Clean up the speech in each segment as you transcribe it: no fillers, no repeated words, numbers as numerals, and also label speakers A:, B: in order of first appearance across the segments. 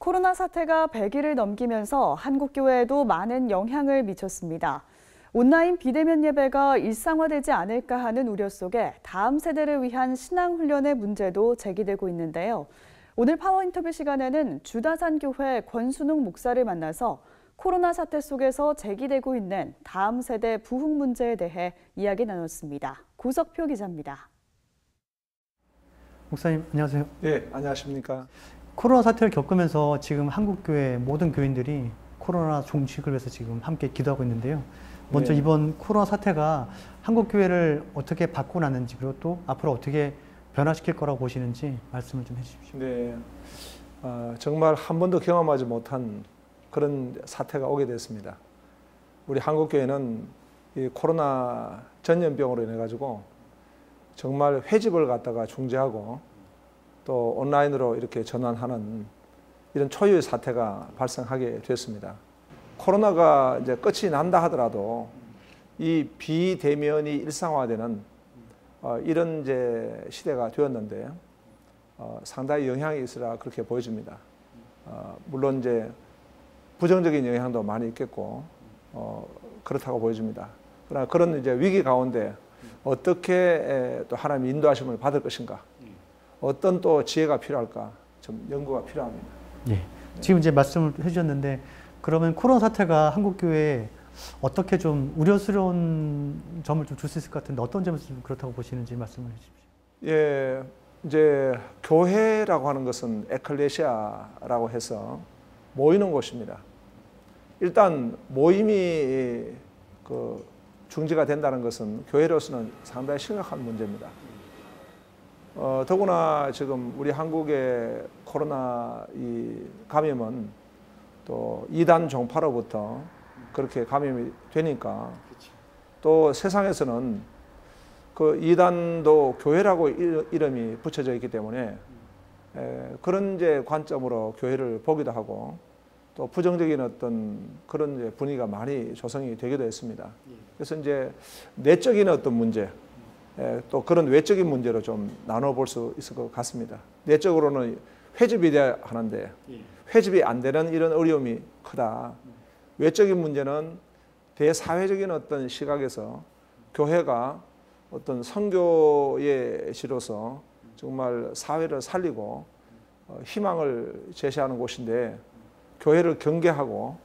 A: 코로나 사태가 100일을 넘기면서 한국교회에도 많은 영향을 미쳤습니다. 온라인 비대면 예배가 일상화되지 않을까 하는 우려 속에 다음 세대를 위한 신앙훈련의 문제도 제기되고 있는데요. 오늘 파워인터뷰 시간에는 주다산교회 권순웅 목사를 만나서 코로나 사태 속에서 제기되고 있는 다음 세대 부흥 문제에 대해 이야기 나눴습니다. 고석표 기자입니다.
B: 목사님 안녕하세요.
C: 네, 안녕하십니까.
B: 코로나 사태를 겪으면서 지금 한국교회 모든 교인들이 코로나 종식을 위해서 지금 함께 기도하고 있는데요. 먼저
C: 네.
B: 이번 코로나 사태가 한국교회를 어떻게 바꿔놨는지 그리고 또 앞으로 어떻게 변화시킬 거라고 보시는지 말씀을 좀 해주십시오.
C: 네, 정말 한 번도 경험하지 못한 그런 사태가 오게 됐습니다. 우리 한국교회는 이 코로나 전염병으로 인해 가지고 정말 회집을 갖다가 중지하고 또 온라인으로 이렇게 전환하는 이런 초유의 사태가 발생하게 됐습니다. 코로나가 이제 끝이 난다 하더라도 이 비대면이 일상화되는 이런 이제 시대가 되었는데 상당히 영향이 있으라 그렇게 보여집니다. 물론 이제 부정적인 영향도 많이 있겠고 그렇다고 보여집니다. 그러나 그런 이제 위기 가운데 어떻게 또 하나님의 인도하심을 받을 것인가, 어떤 또 지혜가 필요할까 좀 연구가 필요합니다.
B: 예. 지금 이제 말씀을 해주셨는데 그러면 코로나 사태가 한국교회에 어떻게 좀 우려스러운 점을 좀 줄 수 있을 것 같은데 어떤 점에서 좀 그렇다고 보시는지 말씀을 해주십시오.
C: 예, 이제 교회라고 하는 것은 에클레시아라고 해서 모이는 곳입니다. 일단 모임이 중지가 된다는 것은 교회로서는 상당히 심각한 문제입니다. 더구나 지금 우리 한국의 코로나 이 감염은 또 이단 종파로부터 그렇게 감염이 되니까 또 세상에서는 그 이단도 교회라고 이름이 붙여져 있기 때문에 그런 이제 관점으로 교회를 보기도 하고 또 부정적인 어떤 그런 이제 분위기가 많이 조성이 되기도 했습니다. 그래서 이제 내적인 어떤 문제 또 그런 외적인 문제로 좀 나눠볼 수 있을 것 같습니다. 내적으로는 회집이 돼야 하는데 회집이 안 되는 이런 어려움이 크다. 외적인 문제는 대사회적인 어떤 시각에서 교회가 어떤 선교의 시로서 정말 사회를 살리고 희망을 제시하는 곳인데 교회를 경계하고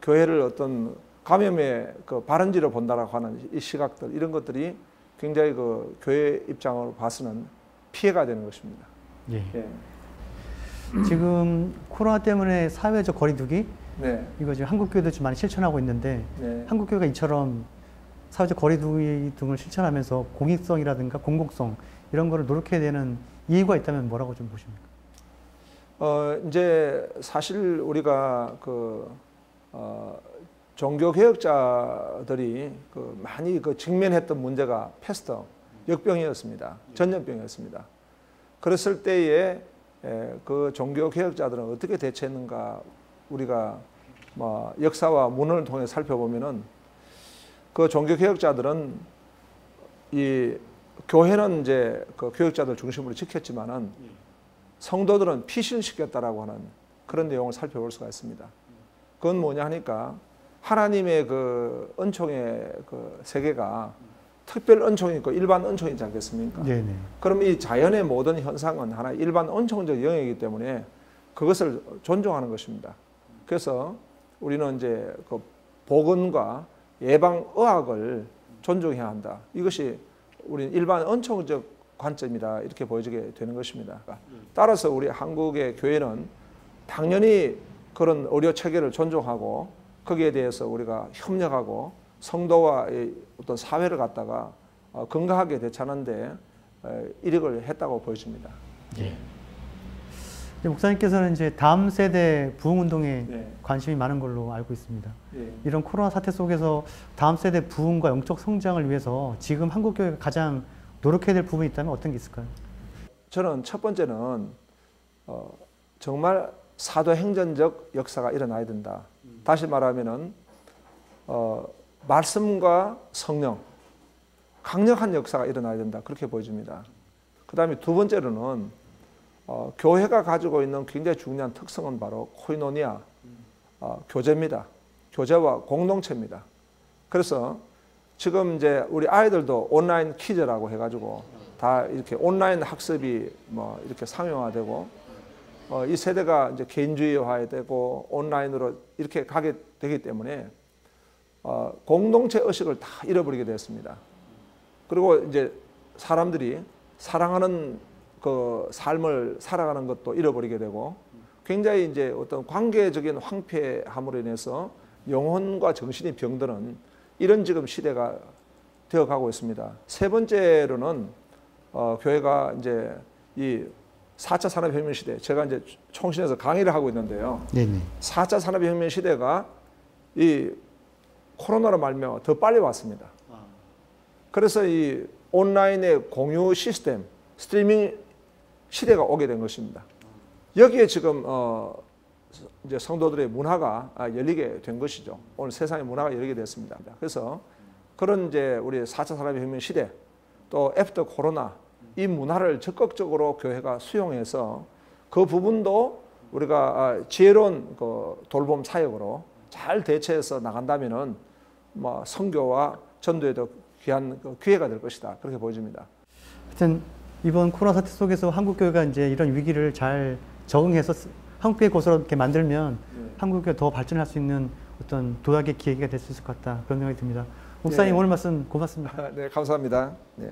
C: 교회를 어떤 감염의 그 발원지로 본다라고 하는 이 시각들 이런 것들이 굉장히 그 교회 입장으로 봐서는 피해가 되는 것입니다.
B: 예. 예. 지금 코로나 때문에 사회적 거리두기 이거 지금 한국교회도 좀 많이 실천하고 있는데 한국교회가 이처럼 사회적 거리두기 등을 실천하면서 공익성이라든가 공공성 이런 거를 노력해야 되는 이유가 있다면 뭐라고 좀 보십니까?
C: 이제 사실 우리가 종교 개혁자들이 많이 직면했던 문제가 패스트 역병이었습니다. 전염병이었습니다. 그랬을 때에 그 종교 개혁자들은 어떻게 대처했는가 우리가 역사와 문헌을 통해 살펴보면은 그 종교 개혁자들은 이 교회는 이제 그 교육자들 중심으로 지켰지만은 성도들은 피신시켰다라고 하는 그런 내용을 살펴볼 수가 있습니다. 그건 뭐냐 하니까 하나님의 그 은총의 그 세계가 특별 은총이 있고 일반 은총이 있지 않겠습니까? 네네. 그럼 이 자연의 모든 현상은 하나의 일반 은총적 영역이기 때문에 그것을 존중하는 것입니다. 그래서 우리는 이제 그 보건과 예방의학을 존중해야 한다. 이것이 우리 일반 은총적 관점이다. 이렇게 보여지게 되는 것입니다. 따라서 우리 한국의 교회는 당연히 그런 의료 체계를 존중하고 거기에 대해서 우리가 협력하고 성도와의 어떤 사회를 갖다가 건강하게 대처하는데 이력을 했다고 보여집니다.
B: 예. 목사님께서는 이제 다음 세대 부흥운동에 관심이 많은 걸로 알고 있습니다. 이런 코로나 사태 속에서 다음 세대 부흥과 영적 성장을 위해서 지금 한국교회가 가장 노력해야 될 부분이 있다면 어떤 게 있을까요?
C: 저는 첫 번째는 정말 사도행전적 역사가 일어나야 된다. 다시 말하면은 말씀과 성령 강력한 역사가 일어나야 된다. 그렇게 보여집니다. 그 다음에 두 번째로는 교회가 가지고 있는 굉장히 중요한 특성은 바로 코이노니아, 교제입니다. 교제와 공동체입니다. 그래서 지금 이제 우리 아이들도 온라인 퀴즈라고 해가지고 다 이렇게 온라인 학습이 뭐 이렇게 상용화되고 이 세대가 이제 개인주의화되고 온라인으로 이렇게 가게 되기 때문에 공동체 의식을 다 잃어버리게 되었습니다. 그리고 이제 사람들이 사랑하는 그 삶을 살아가는 것도 잃어버리게 되고 굉장히 이제 어떤 관계적인 황폐함으로 인해서 영혼과 정신이 병드는 이런 지금 시대가 되어가고 있습니다. 세 번째로는 교회가 이제 이 4차 산업혁명 시대, 제가 이제 총신에서 강의를 하고 있는데요. 네네. 4차 산업혁명 시대가 이 코로나로 말미암아 더 빨리 왔습니다. 그래서 이 온라인의 공유 시스템, 스트리밍 시대가 오게 된 것입니다. 여기에 지금 이제 성도들의 문화가 열리게 된 것이죠. 오늘 세상의 문화가 열리게 됐습니다. 그래서 그런 이제 우리 4차 산업혁명 시대 또 애프터 코로나 이 문화를 적극적으로 교회가 수용해서 그 부분도 우리가 지혜로운 그 돌봄 사역으로 잘 대처해서 나간다면은 뭐 선교와 전도에도 귀한 기회가 될 것이다. 그렇게 보여집니다.
B: 하여튼 이번 코로나 사태 속에서 한국 교회가 이제 이런 위기를 잘 적응해서 한국 교회 곳으로 이렇게 만들면 한국 교회가 더 발전할 수 있는 어떤 도약의 기회가 될 수 있을 것 같다. 그런 생각이 듭니다. 목사님 오늘 말씀 고맙습니다.
C: 네, 감사합니다. 네.